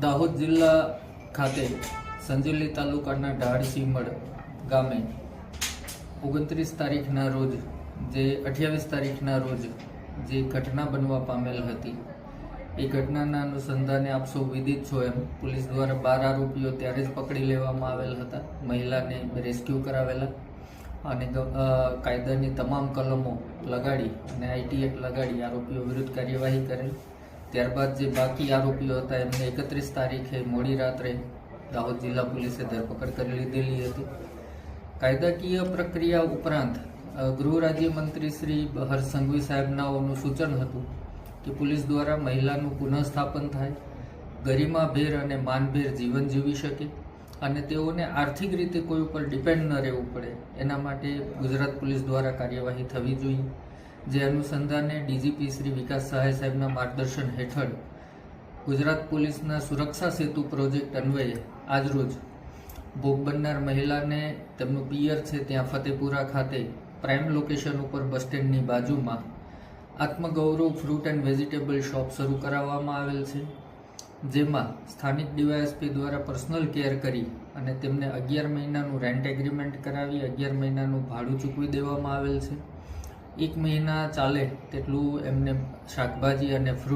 દાહોદ જિલ્લા ખાતે સંજેલી તાલુકાના ઢાળસીમડ ગામે 29 તારીખના રોજ જે 28 તારીખના રોજ જે ઘટના બનવા પામેલ હતી એ ઘટનાના અનુસંધાને આપ સૌ વિદિત છો એમ પોલીસ દ્વારા 12 આરોપીઓ ત્યારે જ પકડી લેવામાં આવેલ હતા. મહિલાને રેસ્ક્યુ કરાવેલા અને કાયદાની તમામ કલમો લગાડી અને આઈટી એક્ટ લગાડી આરોપીઓ વિરુદ્ધ કાર્યવાહી કરેલ. ત્યારબાદ જે બાકી આરોપીઓ હતા એમને 31 તારીખે મોડી રાત્રે દાહોદ જિલ્લા પોલીસે ધરપકડ કરી લીધેલી હતી. કાયદાકીય પ્રક્રિયા ઉપરાંત ગૃહ રાજ્યમંત્રી શ્રી હર્ષ સંઘવી સાહેબનાઓનું સૂચન હતું કે પોલીસ દ્વારા મહિલાનું પુનઃસ્થાપન થાય, ગરિમાભેર અને માનભેર જીવન જીવી શકે અને તેઓને આર્થિક રીતે કોઈ ઉપર ડિપેન્ડ ન રહેવું પડે એના માટે ગુજરાત પોલીસ દ્વારા કાર્યવાહી થવી જોઈએ. જે અનુસંધાને ડીજીપી શ્રી વિકાસ સહાય સાહેબના માર્ગદર્શન હેઠળ ગુજરાત પોલીસના સુરક્ષા સેતુ પ્રોજેક્ટ અન્વયે આજરોજ ભોગ બનનાર મહિલાને તેમનું પિયર છે ત્યાં ફતેપુરા ખાતે પ્રાઇમ લોકેશન ઉપર બસ સ્ટેન્ડની બાજુમાં Atmagaurav fruit and vegetable shop શરૂ કરાવવામાં આવેલ છે. જેમાં સ્થાનિક ડીવાયએસપી દ્વારા પર્સનલ કેર કરી અને તેમને 11 મહિનાનું રેન્ટ એગ્રીમેન્ટ કરાવી 11 મહિનાનું ભાડું ચૂકવી દેવામાં આવેલ છે. 1 મહિના ચાલે તેટલું એમને શાકભાજી અને ફ્રૂટ